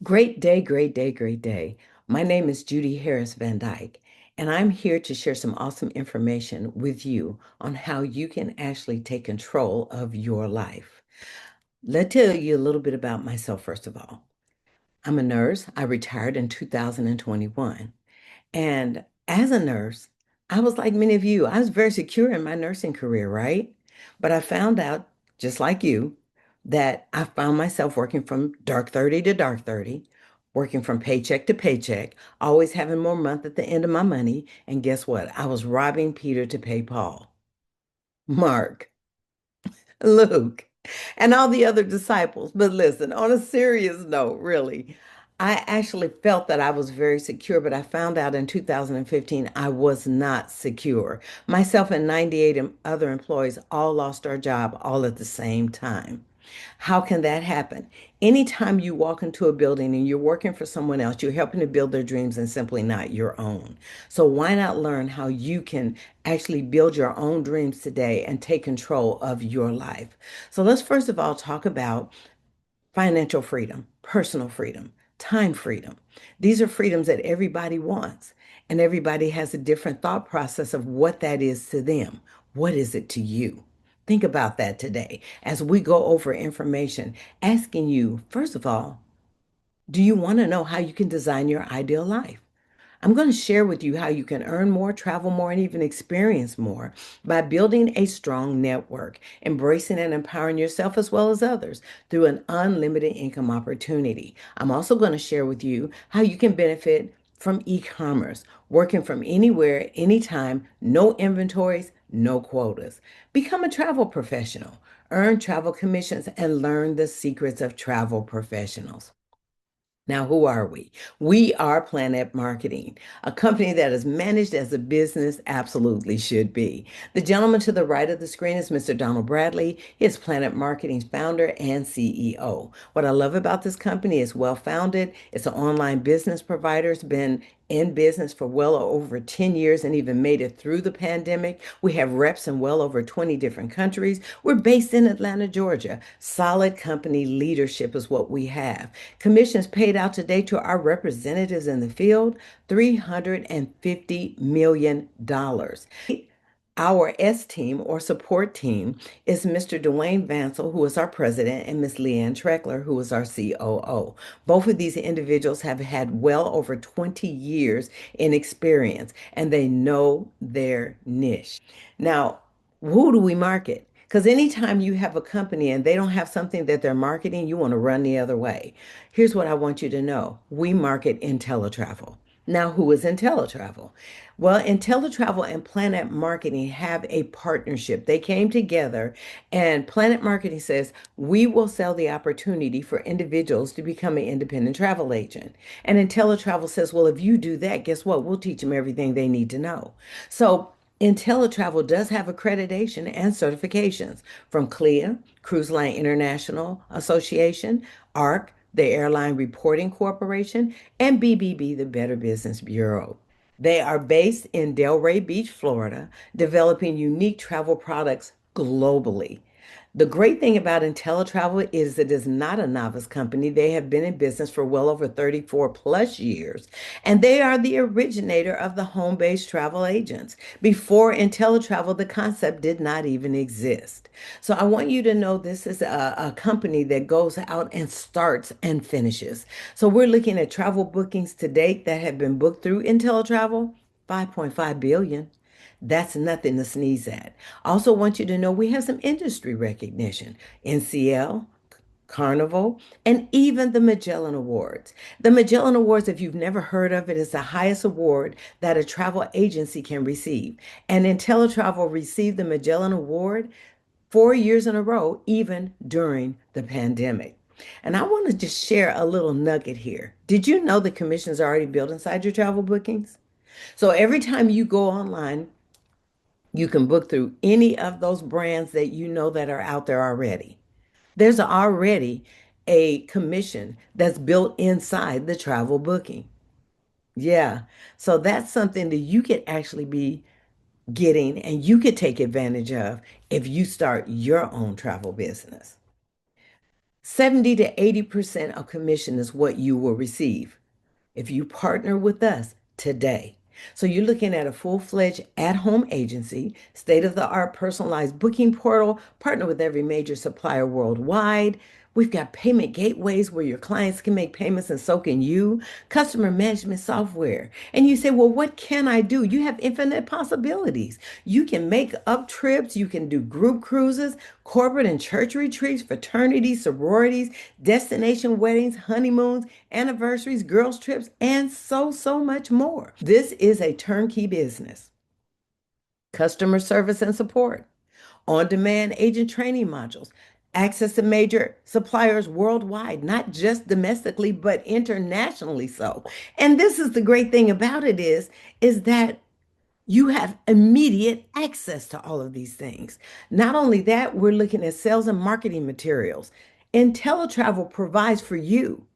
Great day, great day, great day. My name is Judy VanDyke, and I'm here to share some awesome information with you on how you can actually take control of your life. Let's tell you a little bit about myself, first of all. I'm a nurse. I retired in 2021. And as a nurse, I was like many of you, I was very secure in my nursing career, right? But I found out, just like you, that I found myself working from dark 30 to dark 30, working from paycheck to paycheck, always having more month at the end of my money. And guess what? I was robbing Peter to pay Paul. Mark, Luke, and all the other disciples. But listen, on a serious note, really, I actually felt that I was very secure, but I found out in 2015 I was not secure. Myself and 98 other employees all lost our job all at the same time. How can that happen? Anytime you walk into a building and you're working for someone else, you're helping to build their dreams and simply not your own. So why not learn how you can actually build your own dreams today and take control of your life? So let's first of all talk about financial freedom, personal freedom, time freedom. These are freedoms that everybody wants, and everybody has a different thought process of what that is to them. What is it to you? Think about that today as we go over information, asking you, first of all, do you want to know how you can design your ideal life? I'm going to share with you how you can earn more, travel more, and even experience more by building a strong network, embracing and empowering yourself as well as others through an unlimited income opportunity. I'm also going to share with you how you can benefit from e-commerce, working from anywhere, anytime, no inventories, no quotas. Become a travel professional, earn travel commissions, and learn the secrets of travel professionals. Now, who are we? We are PlanNet Marketing, a company that is managed as a business absolutely should be. The gentleman to the right of the screen is Mr. Donald Bradley. He is PlanNet Marketing's founder and CEO. What I love about this company is well founded. It's an online business provider. It's been in business for well over 10 years and even made it through the pandemic. We have reps in well over 20 different countries. We're based in Atlanta, Georgia. Solid company leadership is what we have. Commissions paid out today to our representatives in the field, $350 million. Our S team or support team is Mr. Dwayne Vansel, who is our president, and Ms. Leanne Treckler, who is our COO. Both of these individuals have had well over 20 years in experience and they know their niche. Now, who do we market? Because anytime you have a company and they don't have something that they're marketing, you want to run the other way. Here's what I want you to know. We market InteleTravel. Now, who is InteleTravel? Well, InteleTravel and PlanNet Marketing have a partnership. They came together, and PlanNet Marketing says, we will sell the opportunity for individuals to become an independent travel agent. And InteleTravel says, well, if you do that, guess what? We'll teach them everything they need to know. So InteleTravel does have accreditation and certifications from CLIA, Cruise Line International Association, ARC, the Airline Reporting Corporation, and BBB, the Better Business Bureau. They are based in Delray Beach, Florida, developing unique travel products globally. The great thing about InteleTravel is it is not a novice company. They have been in business for well over 34 plus years, and they are the originator of the home-based travel agents. Before InteleTravel, the concept did not even exist. So I want you to know this is a company that goes out and starts and finishes. So we're looking at travel bookings to date that have been booked through InteleTravel, 5.5 billion. That's nothing to sneeze at. Also want you to know we have some industry recognition. NCL, Carnival, and even the Magellan Awards. The Magellan Awards, if you've never heard of it, is the highest award that a travel agency can receive. And InteleTravel received the Magellan Award 4 years in a row, even during the pandemic. And I want to just share a little nugget here. Did you know the commissions are already built inside your travel bookings? So every time you go online, you can book through any of those brands that you know that are out there already. There's already a commission that's built inside the travel booking. Yeah. So that's something that you could actually be getting and you could take advantage of if you start your own travel business. 70 to 80% of commission is what you will receive if you partner with us today. So you're looking at a full-fledged at-home agency, state-of-the-art personalized booking portal, partner with every major supplier worldwide. We've got payment gateways where your clients can make payments and so can you, customer management software. And you say, well, what can I do? You have infinite possibilities. You can make up trips, you can do group cruises, corporate and church retreats, fraternities, sororities, destination weddings, honeymoons, anniversaries, girls' trips, and so much more. This is a turnkey business. Customer service and support, on-demand agent training modules, access to major suppliers worldwide, not just domestically, but internationally so. And this is the great thing about it is that you have immediate access to all of these things. Not only that, we're looking at sales and marketing materials. InteleTravel provides for you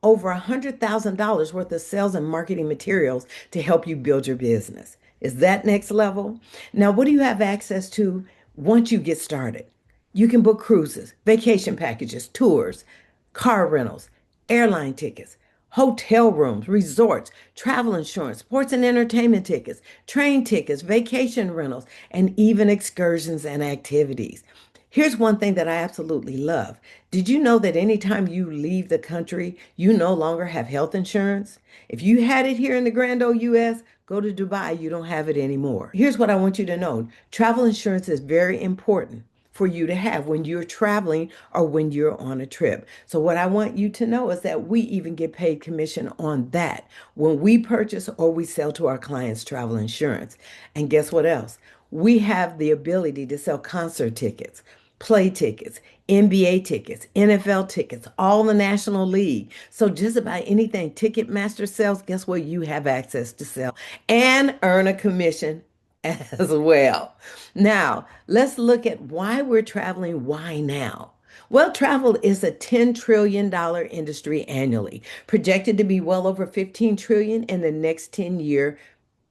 over $100,000 worth of sales and marketing materials to help you build your business. Is that next level? Now, what do you have access to once you get started? You can book cruises, vacation packages, tours, car rentals, airline tickets, hotel rooms, resorts, travel insurance, sports and entertainment tickets, train tickets, vacation rentals, and even excursions and activities. Here's one thing that I absolutely love. Did you know that anytime you leave the country, you no longer have health insurance? If you had it here in the grand old US, go to Dubai, you don't have it anymore. Here's what I want you to know. Travel insurance is very important for you to have when you're traveling or when you're on a trip. So what I want you to know is that we even get paid commission on that when we purchase or we sell to our clients travel insurance. And guess what else? We have the ability to sell concert tickets, play tickets, NBA tickets, NFL tickets, all the National League. So just about anything Ticketmaster sells, guess what you have access to sell and earn a commission as well. Now, let's look at why we're traveling. Why now? Well, travel is a $10 trillion industry annually, projected to be well over 15 trillion in the next 10-year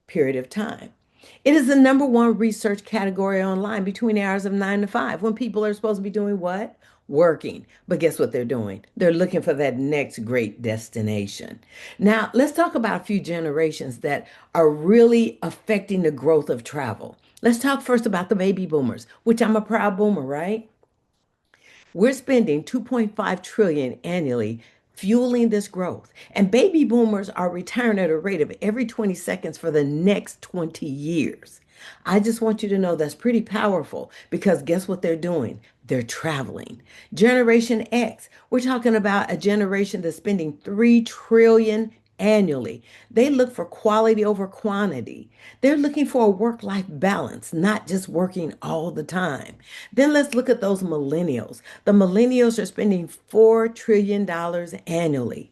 period of time. It is the number one research category online between the hours of 9 to 5 when people are supposed to be doing what? Working. But guess what they're doing? They're looking for that next great destination. Now, let's talk about a few generations that are really affecting the growth of travel. Let's talk first about the baby boomers, which I'm a proud boomer, right? We're spending 2.5 trillion annually fueling this growth. And baby boomers are retiring at a rate of every 20 seconds for the next 20 years. I just want you to know that's pretty powerful because guess what they're doing? They're traveling. Generation X, we're talking about a generation that's spending 3 trillion annually. They look for quality over quantity. They're looking for a work-life balance, not just working all the time. Then let's look at those millennials. The millennials are spending $4 trillion annually.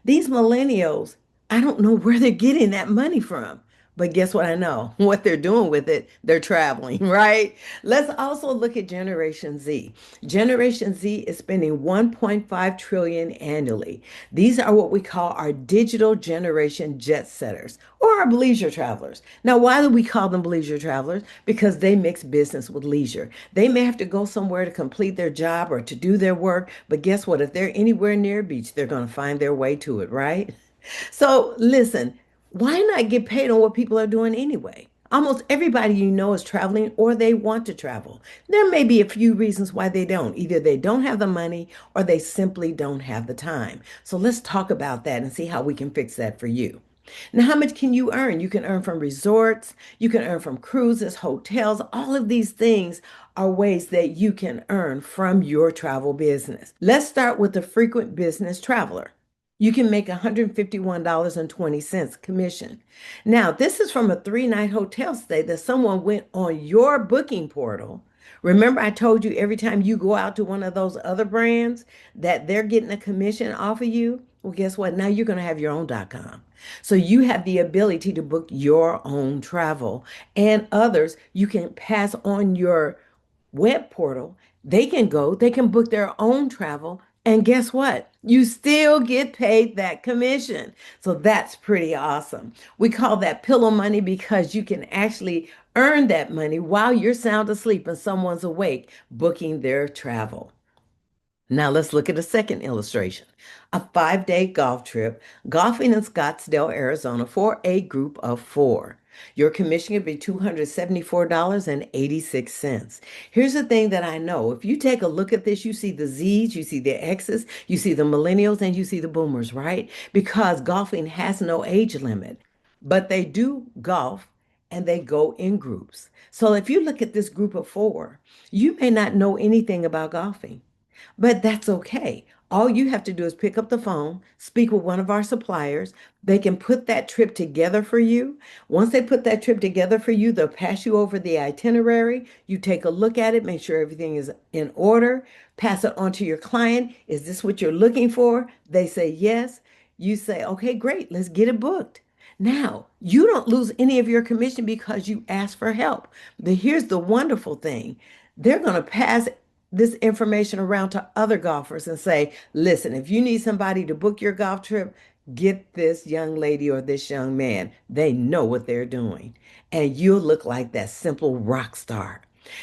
These millennials, I don't know where they're getting that money from. But guess what I know? What they're doing with it, they're traveling, right? Let's also look at Generation Z. Generation Z is spending 1.5 trillion annually. These are what we call our digital generation jet setters or our leisure travelers. Now, why do we call them leisure travelers? Because they mix business with leisure. They may have to go somewhere to complete their job or to do their work, but guess what? If they're anywhere near a beach, they're going to find their way to it, right? So listen, why not get paid on what people are doing anyway? Almost everybody you know is traveling or they want to travel. There may be a few reasons why they don't. Either they don't have the money or they simply don't have the time. So let's talk about that and see how we can fix that for you. Now, how much can you earn? You can earn from resorts, you can earn from cruises, hotels, all of these things are ways that you can earn from your travel business. Let's start with the frequent business traveler. You can make $151.20 commission. Now, this is from a 3-night hotel stay that someone went on your booking portal. Remember, I told you every time you go out to one of those other brands that they're getting a commission off of you? Well, guess what? Now you're going to have your own .com. So you have the ability to book your own travel and others. You can pass on your web portal. They can go, they can book their own travel. And guess what? You still get paid that commission. So that's pretty awesome. We call that pillow money because you can actually earn that money while you're sound asleep and someone's awake booking their travel. Now let's look at a second illustration. A 5-day golf trip, golfing in Scottsdale, Arizona for a group of four. Your commission would be $274.86. Here's the thing that I know. If you take a look at this, you see the Z's, you see the X's, you see the millennials, and you see the boomers, right? Because golfing has no age limit, but they do golf and they go in groups. So if you look at this group of four, you may not know anything about golfing. But that's okay. All you have to do is pick up the phone, speak with one of our suppliers. They can put that trip together for you. Once they put that trip together for you, they'll pass you over the itinerary. You take a look at it, make sure everything is in order, pass it on to your client. Is this what you're looking for? They say yes. You say, okay, great, let's get it booked. Now, you don't lose any of your commission because you asked for help. Here's the wonderful thing. They're going to pass this information around to other golfers and say, listen, if you need somebody to book your golf trip, get this young lady or this young man. They know what they're doing. And you'll look like that simple rock star.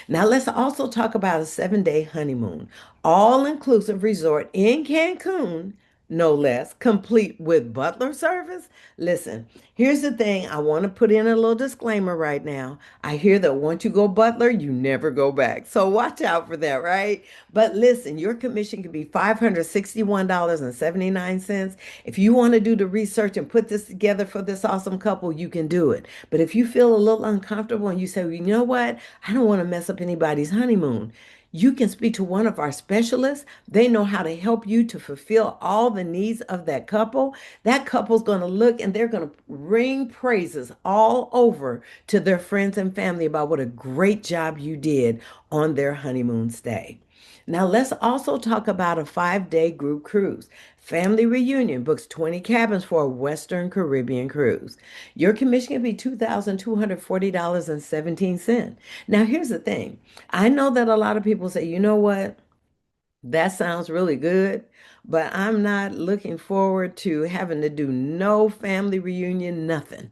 Now, let's also talk about a 7-day honeymoon, all inclusive resort in Cancun, no less, complete with butler service. Listen, here's the thing. I want to put in a little disclaimer right now. I hear that once you go butler, you never go back. So watch out for that, right? But listen, your commission can be $561.79. If you want to do the research and put this together for this awesome couple, you can do it. But if you feel a little uncomfortable and you say, well, you know what? I don't want to mess up anybody's honeymoon. You can speak to one of our specialists. They know how to help you to fulfill all the needs of that couple. That couple's going to look and they're going to ring praises all over to their friends and family about what a great job you did on their honeymoon stay. Now, let's also talk about a 5-day group cruise. Family Reunion books 20 cabins for a Western Caribbean cruise. Your commission can be $2,240.17. Now, here's the thing. I know that a lot of people say, you know what? That sounds really good, but I'm not looking forward to having to do no family reunion, nothing.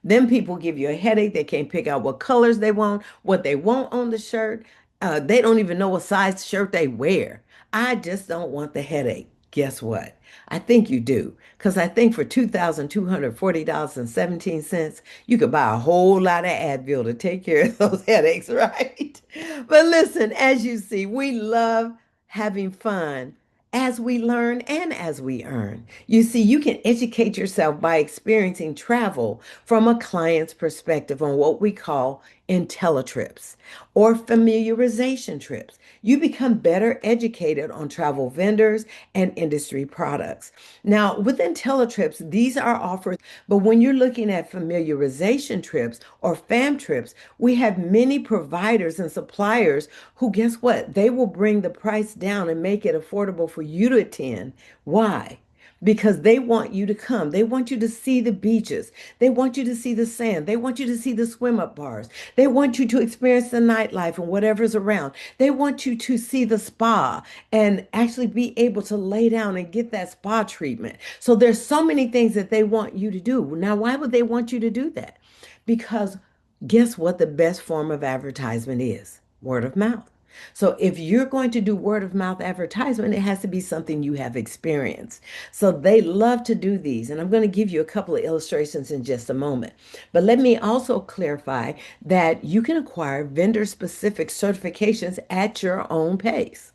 Then people give you a headache. They can't pick out what colors they want, what they want on the shirt. They don't even know what size shirt they wear. I just don't want the headache. Guess what? I think you do. Because I think for $2,240.17, you could buy a whole lot of Advil to take care of those headaches, right? But listen, as you see, we love having fun as we learn and as we earn. You see, you can educate yourself by experiencing travel from a client's perspective on what we call InteleTrips or familiarization trips. You become better educated on travel vendors and industry products. Now, with InteleTrips, these are offered, but when you're looking at familiarization trips or FAM trips, we have many providers and suppliers who, guess what? They will bring the price down and make it affordable for you to attend. Why? Because they want you to come. They want you to see the beaches. They want you to see the sand. They want you to see the swim up bars. They want you to experience the nightlife and whatever's around. They want you to see the spa and actually be able to lay down and get that spa treatment. So there's so many things that they want you to do. Now, why would they want you to do that? Because guess what the best form of advertisement is? Word of mouth. So if you're going to do word of mouth advertisement, it has to be something you have experienced. So they love to do these. And I'm going to give you a couple of illustrations in just a moment. But let me also clarify that you can acquire vendor specific certifications at your own pace.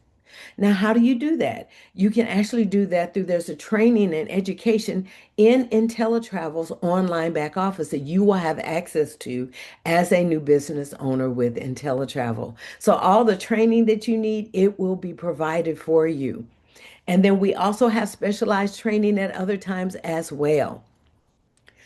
Now, how do you do that? You can actually do that through there's a training and education in InteleTravel's online back office that you will have access to as a new business owner with InteleTravel. So all the training that you need, it will be provided for you. And then we also have specialized training at other times as well.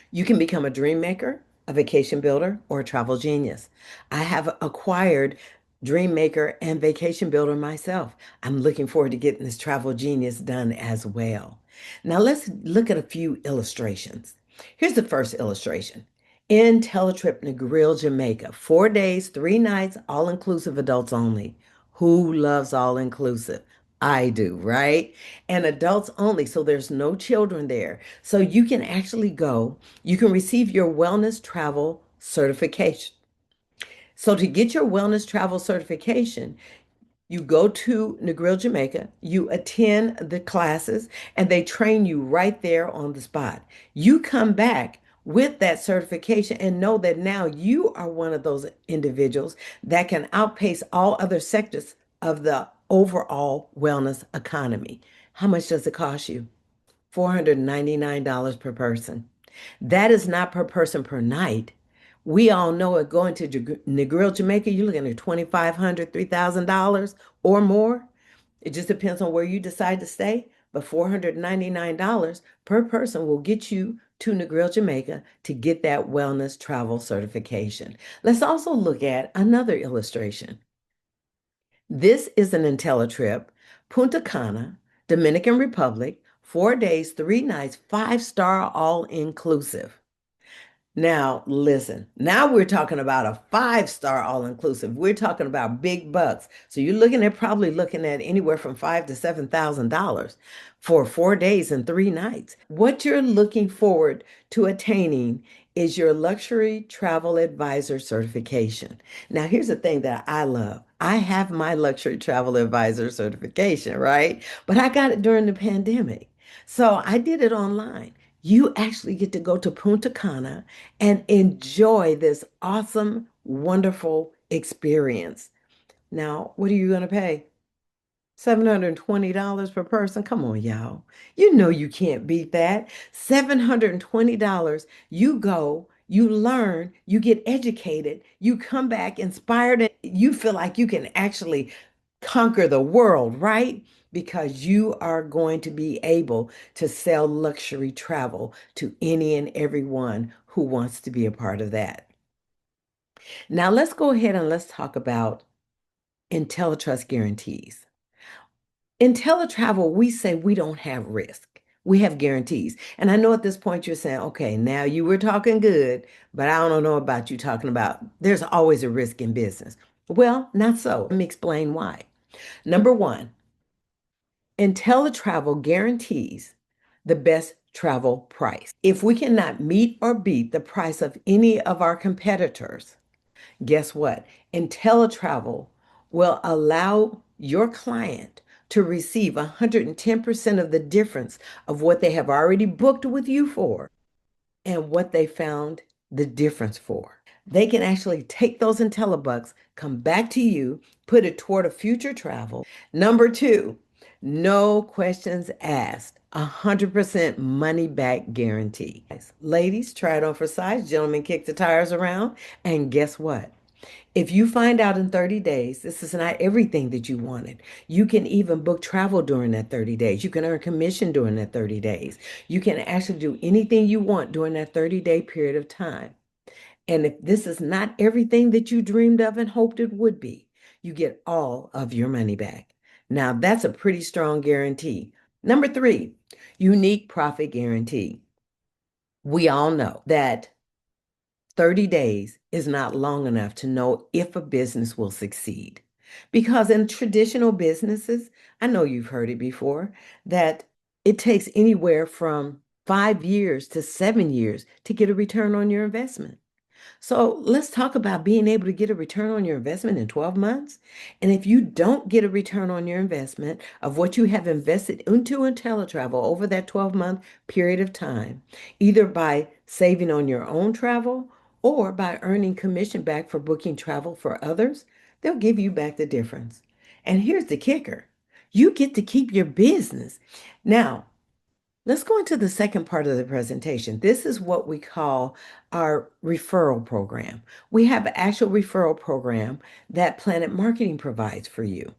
You can become a dream maker, a vacation builder, or a travel genius. I have acquired dream maker and vacation builder myself. I'm looking forward to getting this travel genius done as well. Now let's look at a few illustrations. Here's the first illustration. InteleTrip Negril, Jamaica. 4 days, 3 nights, all inclusive, adults only. Who loves all inclusive? I do, right? And adults only, so there's no children there. So you can actually go, you can receive your wellness travel certification. So to get your wellness travel certification, You go to Negril, Jamaica, you attend the classes, and they train you right there on the spot. You come back with that certification and know that now you are one of those individuals that can outpace all other sectors of the overall wellness economy. How much does it cost you? $499 per person. That is not per person per night. We all know it going to Negril, Jamaica, you're looking at $2,500, $3,000 or more. It just depends on where you decide to stay. But $499 per person will get you to Negril, Jamaica to get that wellness travel certification. Let's also look at another illustration. This is an InteleTrip, Punta Cana, Dominican Republic, 4 days, 3 nights, 5-star all inclusive. Now, listen, now we're talking about a 5-star all inclusive. We're talking about big bucks. So you're looking at probably looking at anywhere from $5,000 to $7,000 for 4 days and 3 nights. What you're looking forward to attaining is your luxury travel advisor certification. Now, here's the thing that I love. I have my luxury travel advisor certification, right? But I got it during the pandemic. So I did it online. You actually get to go to Punta Cana and enjoy this awesome, wonderful experience. Now, what are you going to pay? $720 per person. Come on, y'all. You know you can't beat that. $720. You go, you learn, you get educated, you come back inspired, and you feel like you can actually conquer the world, right? Because you are going to be able to sell luxury travel to any and everyone who wants to be a part of that. Now, let's go ahead and let's talk about IntelliTrust guarantees. In teletravel, we say we don't have risk. We have guarantees. And I know at this point you're saying, okay, now you were talking good, but I don't know about you talking about there's always a risk in business. Well, not so. Let me explain why. Number one, InteleTravel guarantees the best travel price. If we cannot meet or beat the price of any of our competitors, guess what? InteleTravel will allow your client to receive 110% of the difference of what they have already booked with you for and what they found the difference for. They can actually take those IntelliBucks, come back to you, put it toward a future travel. Number two, no questions asked. 100% money back guarantee. Ladies, try it on for size. Gentlemen, kick the tires around. And guess what? If you find out in 30 days, this is not everything that you wanted. You can even book travel during that 30 days. You can earn commission during that 30 days. You can actually do anything you want during that 30-day period of time. And if this is not everything that you dreamed of and hoped it would be, you get all of your money back. Now, that's a pretty strong guarantee. Number three, unique profit guarantee. We all know that 30 days is not long enough to know if a business will succeed. Because in traditional businesses, I know you've heard it before, that it takes anywhere from 5 years to 7 years to get a return on your investment. So let's talk about being able to get a return on your investment in 12 months. And if you don't get a return on your investment of what you have invested into InteleTravel over that 12-month period of time, either by saving on your own travel or by earning commission back for booking travel for others, they'll give you back the difference. And here's the kicker. You get to keep your business. Now, let's go into the second part of the presentation. This is what we call our referral program. We have an actual referral program that PlanNet Marketing provides for you.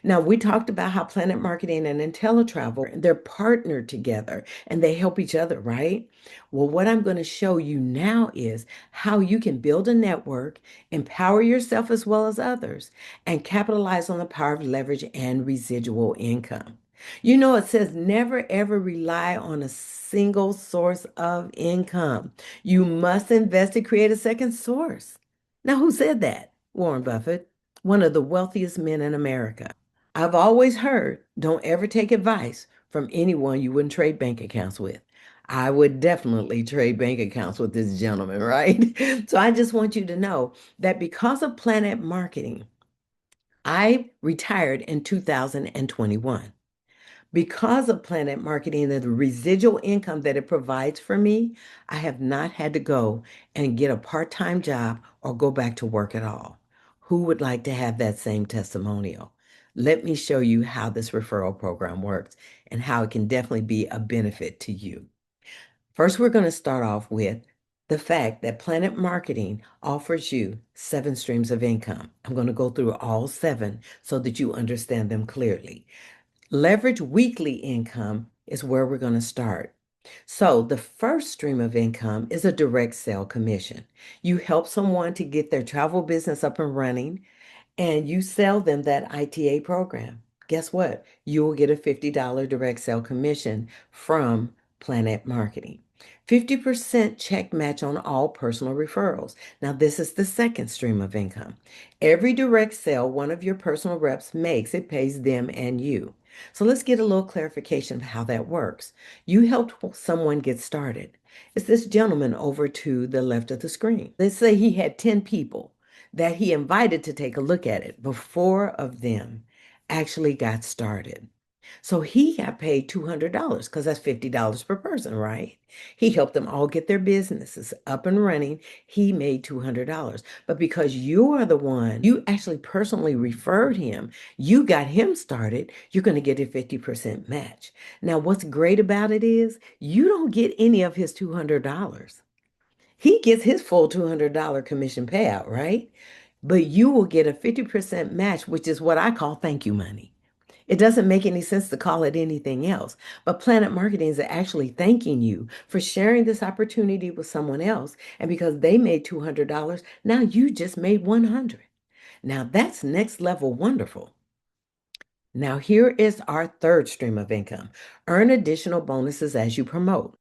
Now, we talked about how PlanNet Marketing and InteleTravel, they're partnered together and they help each other, right? Well, what I'm going to show you now is how you can build a network, empower yourself as well as others, and capitalize on the power of leverage and residual income. You know, it says never ever rely on a single source of income. You must invest to create a second source. Now, who said that? Warren Buffett, one of the wealthiest men in America. I've always heard don't ever take advice from anyone you wouldn't trade bank accounts with. I would definitely trade bank accounts with this gentleman, right? So I just want you to know that because of PlanNet Marketing, I retired in 2021. Because of PlanNet Marketing and the residual income that it provides for me, I have not had to go and get a part-time job or go back to work at all. Who would like to have that same testimonial? Let me show you how this referral program works and how it can definitely be a benefit to you. First, we're going to start off with the fact that PlanNet Marketing offers you 7 streams of income. I'm going to go through all 7 so that you understand them clearly. Leverage weekly income is where we're going to start. So, the first stream of income is a direct sale commission. You help someone to get their travel business up and running, and you sell them that ITA program. Guess what? You will get a $50 direct sale commission from PlanNet Marketing. 50% check match on all personal referrals. Now, this is the second stream of income. Every direct sale one of your personal reps makes, it pays them and you. So let's get a little clarification of how that works. You helped someone get started. It's this gentleman over to the left of the screen. Let's say he had 10 people that he invited to take a look at it. But 4 of them actually got started. So he got paid $200 because that's $50 per person, right? He helped them all get their businesses up and running. He made $200. But because you are the one, you actually personally referred him, you got him started, you're going to get a 50% match. Now, what's great about it is you don't get any of his $200. He gets his full $200 commission payout, right? But you will get a 50% match, which is what I call thank you money. It doesn't make any sense to call it anything else, but PlanNet Marketing is actually thanking you for sharing this opportunity with someone else. And because they made $200, now you just made 100. Now that's next level wonderful. Now here is our third stream of income. Earn additional bonuses as you promote.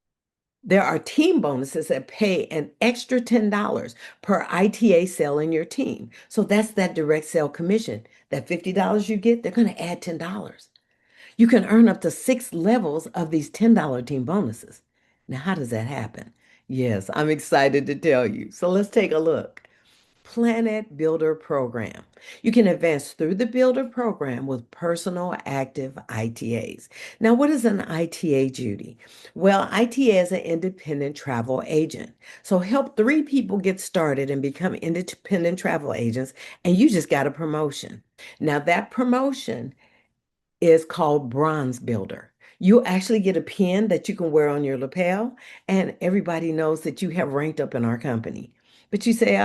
There are team bonuses that pay an extra $10 per ITA sale in your team. So that's that direct sale commission. That $50 you get, they're going to add $10. You can earn up to 6 levels of these $10 team bonuses. Now, how does that happen? Yes, I'm excited to tell you. So let's take a look. PlanNet Builder Program. You can advance through the Builder Program with personal active ITAs. Now, what is an ITA, Judy? Well, ITA is an independent travel agent. So help 3 people get started and become independent travel agents, and you just got a promotion. Now, that promotion is called Bronze Builder. You actually get a pin that you can wear on your lapel, and everybody knows that you have ranked up in our company. But you say,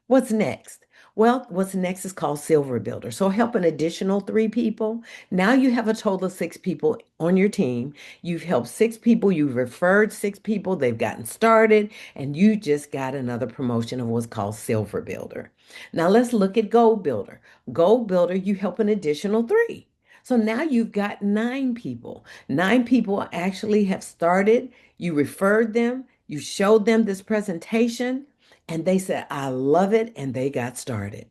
what's next? Well, what's next is called Silver Builder. So help an additional 3 people. Now you have a total of 6 people on your team. You've helped 6 people, you've referred 6 people, they've gotten started, and you just got another promotion of what's called Silver Builder. Now let's look at Gold Builder. Gold Builder, you help an additional 3. So now you've got 9 people. 9 people actually have started. You referred them, you showed them this presentation, and they said, I love it, and they got started.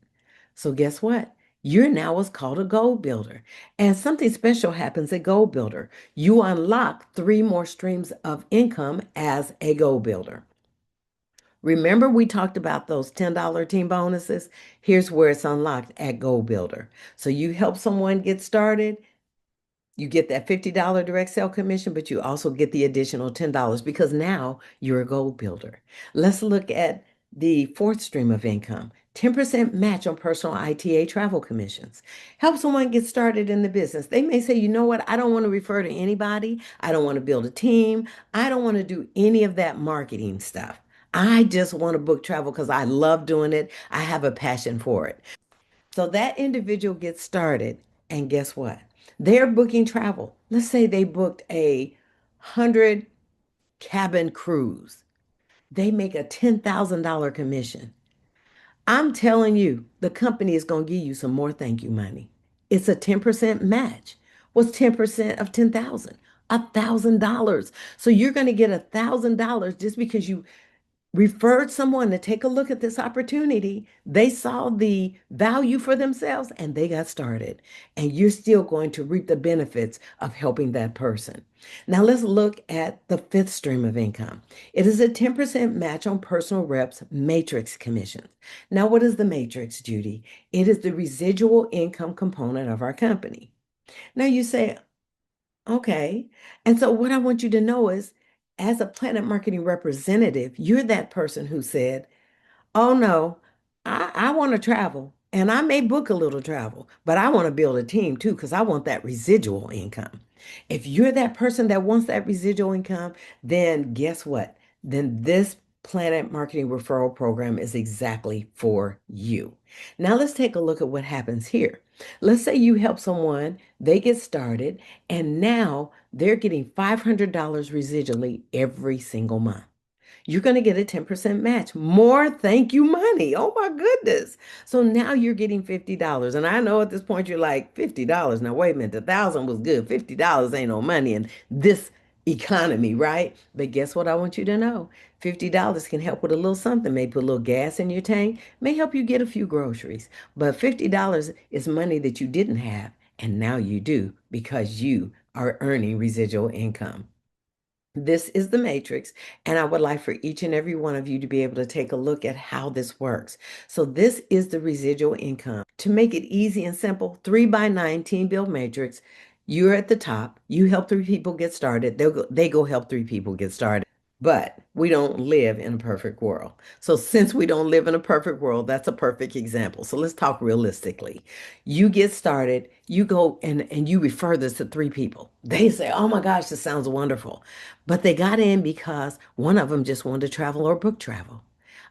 So guess what? You're now what's called a gold builder. And something special happens at Gold Builder. You unlock 3 more streams of income as a gold builder. Remember, we talked about those $10 team bonuses? Here's where it's unlocked at Gold Builder. So you help someone get started, you get that $50 direct sale commission, but you also get the additional $10 because now you're a gold builder. Let's look at the fourth stream of income. 10% match on personal ITA travel commissions. Help someone get started in the business. They may say, you know what? I don't want to refer to anybody. I don't want to build a team. I don't want to do any of that marketing stuff. I just want to book travel because I love doing it. I have a passion for it. So that individual gets started, and guess what? They're booking travel. Let's say they booked a 100 cabin cruise. They make a $10,000 commission. I'm telling you, the company is going to give you some more thank you money. It's a 10% match. What's 10% of 10,000? $1,000. So you're going to get $1,000 just because you referred someone to take a look at this opportunity. They saw the value for themselves and they got started. And you're still going to reap the benefits of helping that person. Now let's look at the fifth stream of income. It is a 10% match on personal reps matrix commissions. Now, what is the matrix, Judy? It is the residual income component of our company. Now you say, okay. And so what I want you to know is, as a PlanNet Marketing representative, you're that person who said, oh no, I want to travel and I may book a little travel, but I want to build a team too because I want that residual income. If you're that person that wants that residual income, then guess what? Then this PlanNet Marketing Referral Program is exactly for you. Now let's take a look at what happens here. Let's say you help someone, they get started, and now they're getting $500 residually every single month. You're going to get a 10% match. More thank you money. Oh my goodness. So now you're getting $50. And I know at this point you're like, $50. Now, wait a minute. 1,000 was good. $50 ain't no money in this economy, right? But guess what I want you to know? $50 can help with a little something, maybe put a little gas in your tank, may help you get a few groceries. But $50 is money that you didn't have, and now you do because you are earning residual income. This is the matrix, and I would like for each and every one of you to be able to take a look at how this works. So this is the residual income. To make it easy and simple, 3 by 9 team build matrix. You're at the top. You help three people get started. They go help three people get started. But we don't live in a perfect world. So since we don't live in a perfect world, that's a perfect example. So let's talk realistically. You get started, you go and you refer this to three people. They say, oh my gosh, this sounds wonderful. But they got in because one of them just wanted to travel or book travel.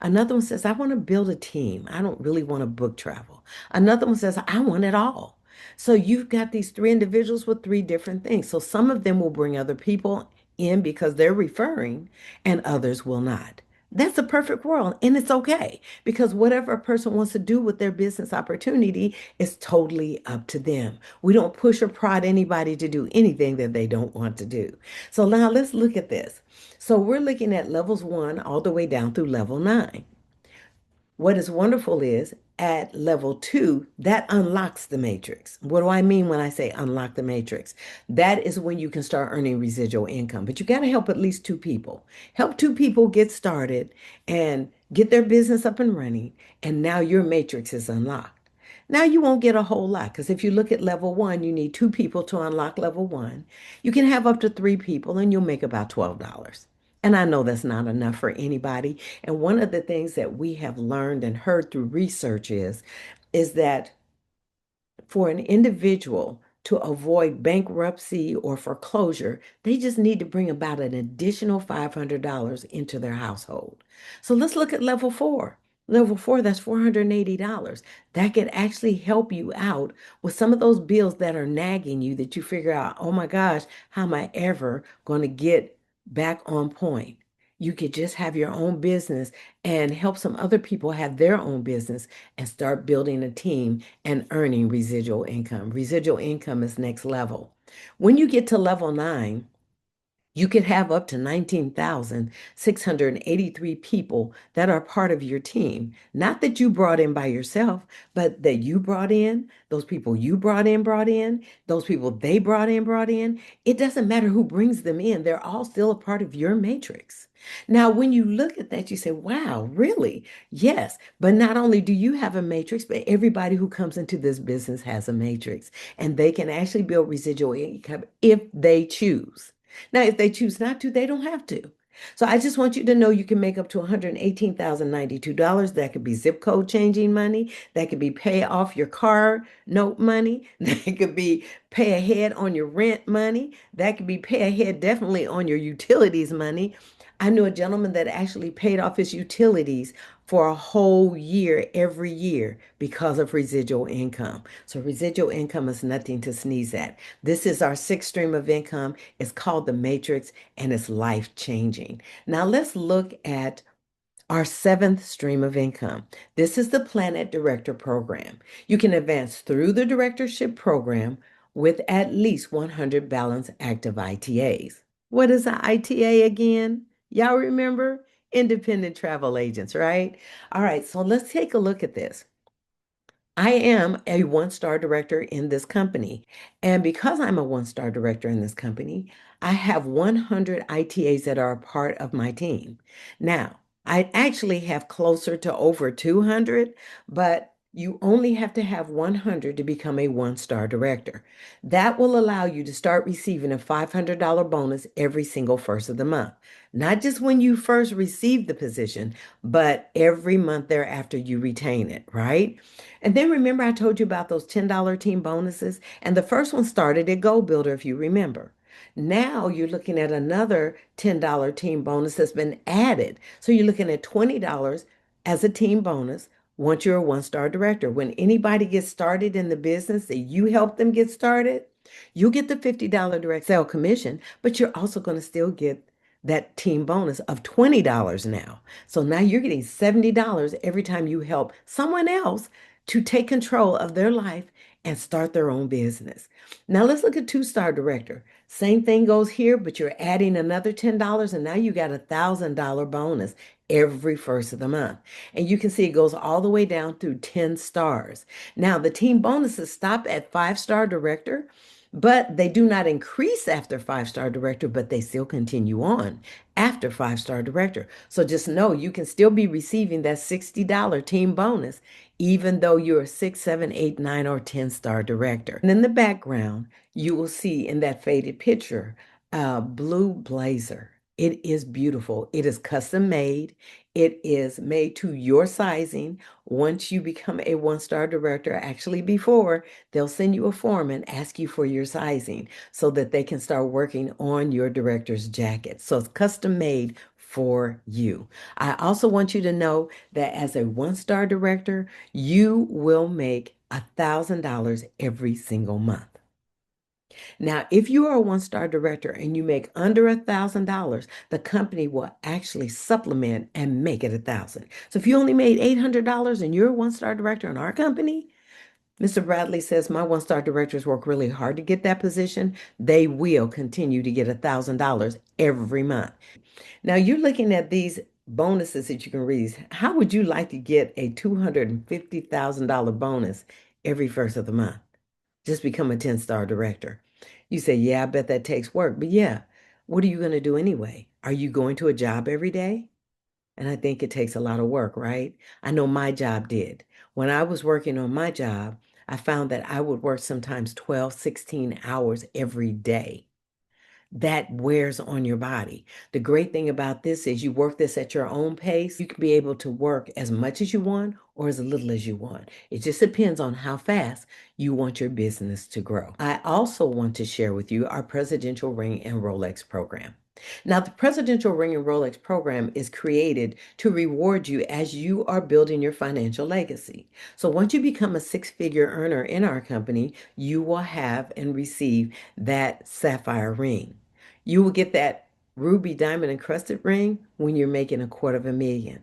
Another one says, I want to build a team. I don't really want to book travel. Another one says, I want it all. So you've got these three individuals with three different things. So some of them will bring other people in because they're referring, and others will not. That's a perfect world, and it's okay because whatever a person wants to do with their business opportunity is totally up to them. We don't push or prod anybody to do anything that they don't want to do. So now let's look at this. So we're looking at levels 1 all the way down through level 9. What is wonderful is at level 2, that unlocks the matrix. What do I mean when I say unlock the matrix? That is when you can start earning residual income, but you got to help at least two people. Help two people get started and get their business up and running, and now your matrix is unlocked. Now you won't get a whole lot because if you look at level 1, you need two people to unlock level 1. You can have up to three people and you'll make about $12. And I know that's not enough for anybody. And one of the things that we have learned and heard through research is that for an individual to avoid bankruptcy or foreclosure, they just need to bring about an additional $500 into their household. So let's look at level 4. Level 4, that's $480. That could actually help you out with some of those bills that are nagging you that you figure out, oh my gosh, how am I ever going to get back on point? You could just have your own business and help some other people have their own business and start building a team and earning residual income. Residual income is next level. When you get to level 9, you could have up to 19,683 people that are part of your team. Not that you brought in by yourself, but that you brought in, those people you brought in, those people they brought in. It doesn't matter who brings them in, they're all still a part of your matrix. Now, when you look at that, you say, wow, really? Yes. But not only do you have a matrix, but everybody who comes into this business has a matrix, and they can actually build residual income if they choose. Now, if they choose not to, they don't have to. So I just want you to know you can make up to $118,092. That could be zip code changing money. That could be pay off your car note money. That could be pay ahead on your rent money. That could be pay ahead definitely on your utilities money. I knew a gentleman that actually paid off his utilities for a whole year every year because of residual income. So residual income is nothing to sneeze at. This is our sixth stream of income. It's called the matrix and it's life changing. Now let's look at our seventh stream of income. This is the PlanNet Director Program. You can advance through the directorship program with at least 100 balance active ITAs. What is an ITA again? Y'all remember? independent travel agents, right? All right, so let's take a look at this. I am a one-star director in this company. And because I'm a one-star director in this company, I have 100 ITAs that are a part of my team. Now, I actually have closer to over 200, but you only have to have 100 to become a one-star director. That will allow you to start receiving a $500 bonus every single first of the month. Not just when you first receive the position, but every month thereafter you retain it, right? And then remember, I told you about those $10 team bonuses, and the first one started at Goal Builder, if you remember. Now you're looking at another $10 team bonus that's been added. So you're looking at $20 as a team bonus once you're a one-star director. When anybody gets started in the business that you help them get started, you'll get the $50 direct sale commission, but you're also going to still get that team bonus of $20 now. So now you're getting $70 every time you help someone else to take control of their life and start their own business. Now let's look at two-star director. Same thing goes here, but you're adding another $10 and now you got a $1,000 bonus every first of the month. And you can see it goes all the way down through 10 stars. Now the team bonuses stop at five-star director, but they do not increase after five-star director, but they still continue on after five-star director. So just know you can still be receiving that $60 team bonus even though you're a 6, 7, 8, 9, or 10-star director. And in the background, you will see in that faded picture a blue blazer. It is beautiful. It is custom made. It is made to your sizing. Once you become a one-star director, actually before, they'll send you a form and ask you for your sizing so that they can start working on your director's jacket. So it's custom made for you. I also want you to know that as a one-star director, you will make $1,000 every single month. Now, if you are a one-star director and you make under $1,000, the company will actually supplement and make it 1,000. So if you only made $800 and you're a one-star director in our company, Mr. Bradley says my one-star directors work really hard to get that position. They will continue to get $1,000 every month. Now you're looking at these bonuses that you can read. How would you like to get a $250,000 bonus every first of the month? Just become a 10-star director. You say, yeah, I bet that takes work. But yeah, what are you going to do anyway? Are you going to a job every day? And I think it takes a lot of work, right? I know my job did. When I was working on my job, I found that I would work sometimes 12, 16 hours every day. That wears on your body. The great thing about this is you work this at your own pace. You can be able to work as much as you want or as little as you want. It just depends on how fast you want your business to grow. I also want to share with you our Presidential Ring and Rolex program. Now, the Presidential Ring and Rolex program is created to reward you as you are building your financial legacy. So once you become a six-figure earner in our company, you will have and receive that sapphire ring. You will get that ruby diamond encrusted ring when you're making $250,000.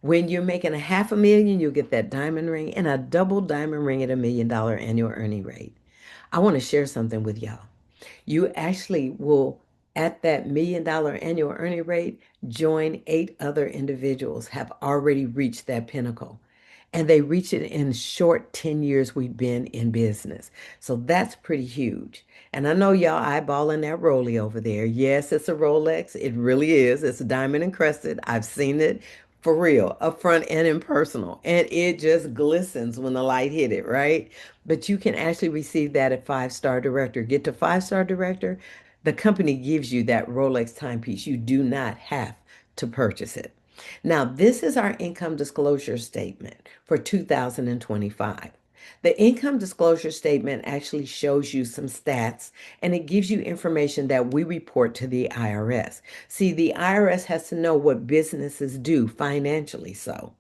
When you're making $500,000, you'll get that diamond ring and a double diamond ring at $1 million annual earning rate. I want to share something with y'all. You actually will, at that $1 million annual earning rate, join 8 other individuals have already reached that pinnacle. And they reach it in short 10 years we've been in business. So that's pretty huge. And I know y'all eyeballing that Rolly over there. Yes, it's a Rolex. It really is. It's a diamond encrusted. I've seen it for real, up front and in personal. And it just glistens when the light hit it, right? But you can actually receive that at five-star director. Get to five-star director, the company gives you that Rolex timepiece. You do not have to purchase it. Now, this is our income disclosure statement for 2025. The income disclosure statement actually shows you some stats and it gives you information that we report to the IRS. See, the IRS has to know what businesses do financially so.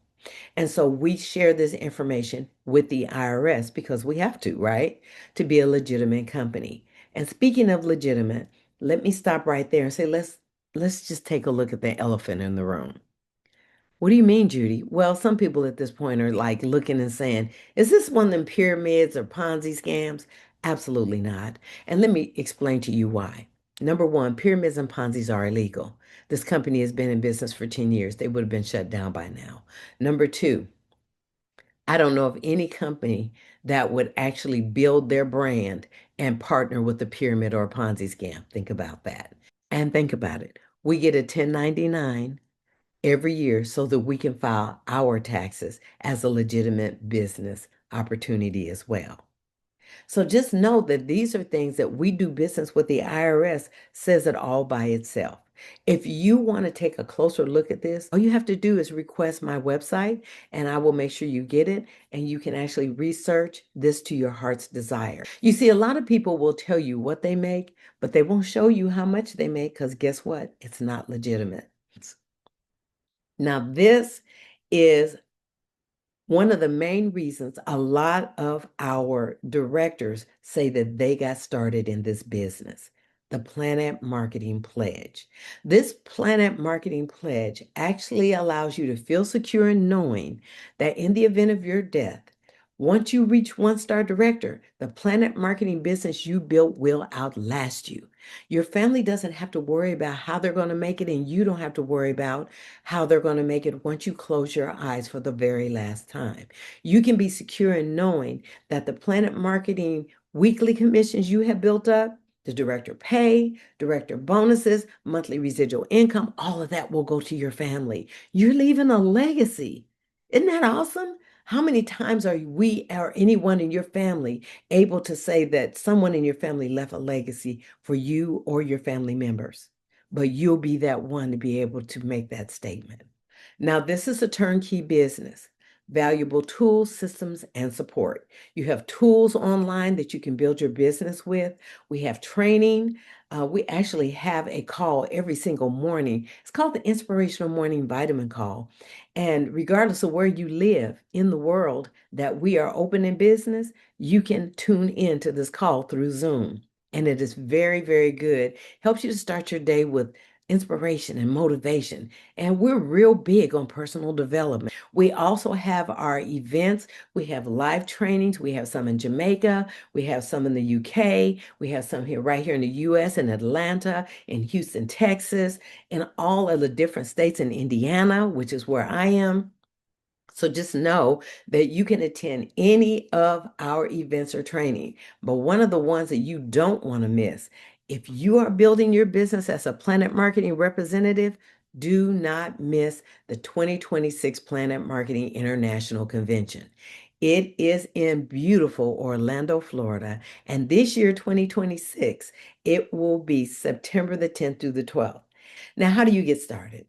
And so we share this information with the IRS because we have to, right? To be a legitimate company. And speaking of legitimate, let me stop right there and say let's just take a look at the elephant in the room. What do you mean, Judy? Well, some people at this point are like looking and saying, is this one of them pyramids or Ponzi scams? Absolutely not. And let me explain to you why. Number one, pyramids and Ponzi's are illegal. This company has been in business for 10 years. They would have been shut down by now. Number two, I don't know of any company that would actually build their brand and partner with a pyramid or a Ponzi scam. Think about that. And think about it. We get a 1099 every year so that we can file our taxes as a legitimate business opportunity as well. So just know that these are things that we do business with the IRS says it all by itself. If you want to take a closer look at this, all you have to do is request my website and I will make sure you get it and you can actually research this to your heart's desire. You see, a lot of people will tell you what they make, but they won't show you how much they make because guess what? It's not legitimate. Now, this is one of the main reasons a lot of our directors say that they got started in this business, the PlanNet Marketing Pledge. This PlanNet Marketing Pledge actually allows you to feel secure in knowing that in the event of your death, once you reach one-star director, the PlanNet Marketing business you built will outlast you. Your family doesn't have to worry about how they're going to make it, and you don't have to worry about how they're going to make it once you close your eyes for the very last time. You can be secure in knowing that the PlanNet Marketing weekly commissions you have built up, the director pay, director bonuses, monthly residual income, all of that will go to your family. You're leaving a legacy. Isn't that awesome? How many times are we or anyone in your family able to say that someone in your family left a legacy for you or your family members? But you'll be that one to be able to make that statement. Now, this is a turnkey business, valuable tools, systems, and support. You have tools online that you can build your business with. We have training. We actually have a call every single morning. It's called the Inspirational Morning Vitamin Call. And regardless of where you live in the world that we are open in business, you can tune in to this call through Zoom. And it is very, very good. Helps you to start your day with inspiration and motivation. And we're real big on personal development. We also have our events. We have live trainings. We have some in Jamaica. We have some in the UK. We have some here right here in the US, in Atlanta, in Houston, Texas, in all of the different states in Indiana, which is where I am. So just know that you can attend any of our events or training, but one of the ones that you don't want to miss, if you are building your business as a PlanNet Marketing representative, do not miss the 2026 PlanNet Marketing International Convention. It is in beautiful Orlando, Florida, and this year, 2026, it will be September the 10th through the 12th. Now, how do you get started?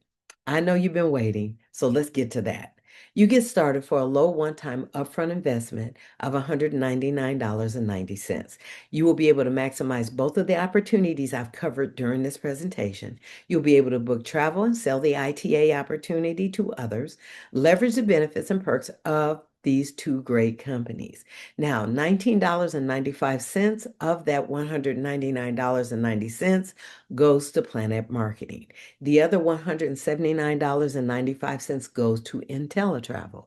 I know you've been waiting, so let's get to that. You get started for a low one-time upfront investment of $199.90. You will be able to maximize both of the opportunities I've covered during this presentation. You'll be able to book travel and sell the ITA opportunity to others, leverage the benefits and perks of these two great companies. Now, $19.95 of that $199.90 goes to PlanNet Marketing. The other $179.95 goes to InteleTravel.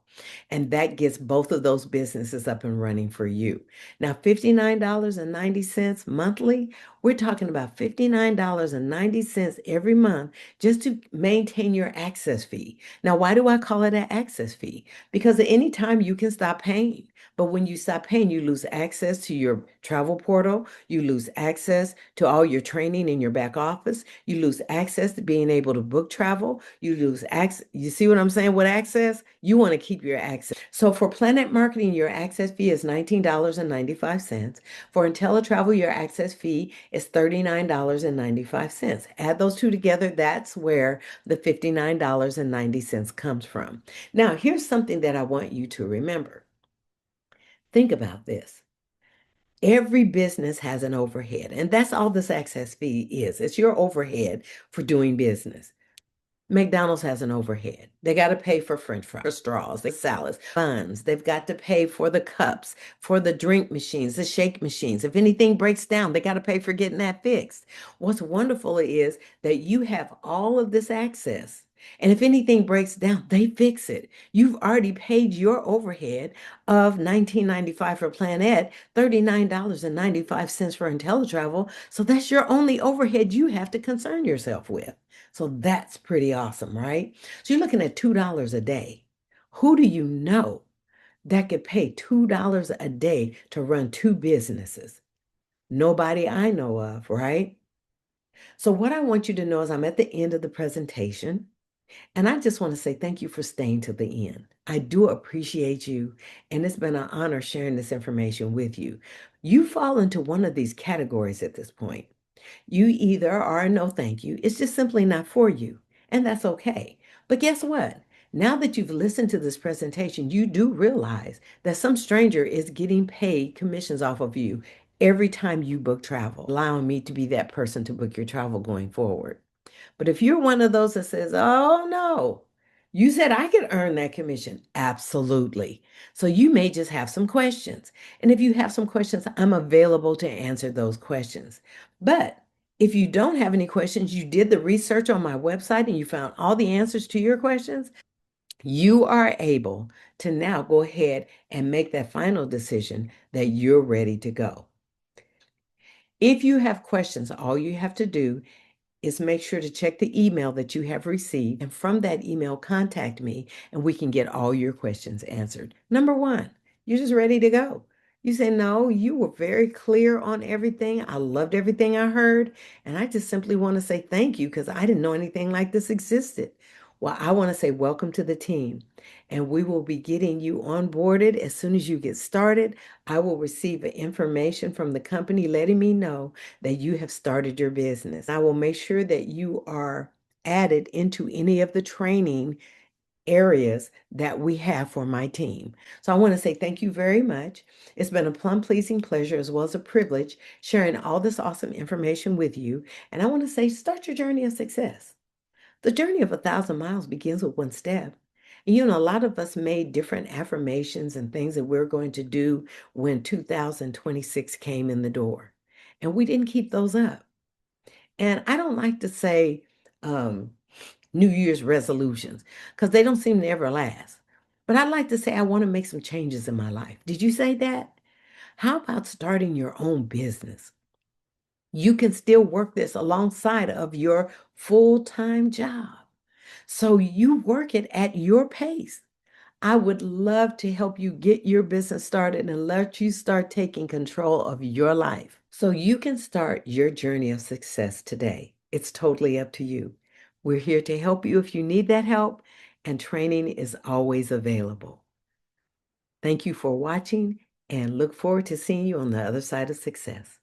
And that gets both of those businesses up and running for you. Now, $59.90 monthly, we're talking about $59.90 every month just to maintain your access fee. Now, why do I call it an access fee? Because at any time you can stop paying. But when you stop paying, you lose access to your travel portal, you lose access to all your training in your back office, you lose access to being able to book travel, you lose access. You see what I'm saying with access? You want to keep your access. So for PlanNet Marketing, your access fee is $19.95. For InteleTravel, your access fee is $39.95. Add those two together, that's where the $59.90 comes from. Now, here's something that I want you to remember. Think about this. Every business has an overhead, and that's all this access fee is. It's your overhead for doing business. McDonald's has an overhead. They got to pay for French fries, for straws, the salads, buns. They've got to pay for the cups, for the drink machines, the shake machines. If anything breaks down, they got to pay for getting that fixed. What's wonderful is that you have all of this access. And if anything breaks down, they fix it. You've already paid your overhead of $19.95 for PlanNet, $39.95 for InteleTravel. So that's your only overhead you have to concern yourself with. So that's pretty awesome, right? So you're looking at $2 a day. Who do you know that could pay $2 a day to run two businesses? Nobody I know of, right? So what I want you to know is I'm at the end of the presentation. And I just want to say thank you for staying to the end. I do appreciate you, and it's been an honor sharing this information with you. You fall into one of these categories at this point. You either are a no thank you, it's just simply not for you, and that's okay. But guess what? Now that you've listened to this presentation, you do realize that some stranger is getting paid commissions off of you every time you book travel, allowing me to be that person to book your travel going forward. But if you're one of those that says, oh no, you said I could earn that commission. Absolutely. So you may just have some questions. And if you have some questions, I'm available to answer those questions. But if you don't have any questions, you did the research on my website and you found all the answers to your questions, you are able to now go ahead and make that final decision that you're ready to go. If you have questions, all you have to do is make sure to check the email that you have received. And from that email, contact me and we can get all your questions answered. Number one, you're just ready to go. You say, no, you were very clear on everything. I loved everything I heard. And I just simply want to say thank you because I didn't know anything like this existed. Well, I want to say welcome to the team. And we will be getting you onboarded as soon as you get started. I will receive information from the company letting me know that you have started your business. I will make sure that you are added into any of the training areas that we have for my team. So I want to say thank you very much. It's been a plum pleasing pleasure as well as a privilege sharing all this awesome information with you. And I want to say start your journey of success. The journey of 1,000 miles begins with one step. And a lot of us made different affirmations and things that we're going to do when 2026 came in the door. And we didn't keep those up. And I don't like to say New Year's resolutions because they don't seem to ever last. But I like to say I want to make some changes in my life. Did you say that? How about starting your own business? You can still work this alongside of your full-time job. So you work it at your pace. I would love to help you get your business started and let you start taking control of your life so you can start your journey of success today. It's totally up to you. We're here to help you if you need that help, and training is always available. Thank you for watching and look forward to seeing you on the other side of success.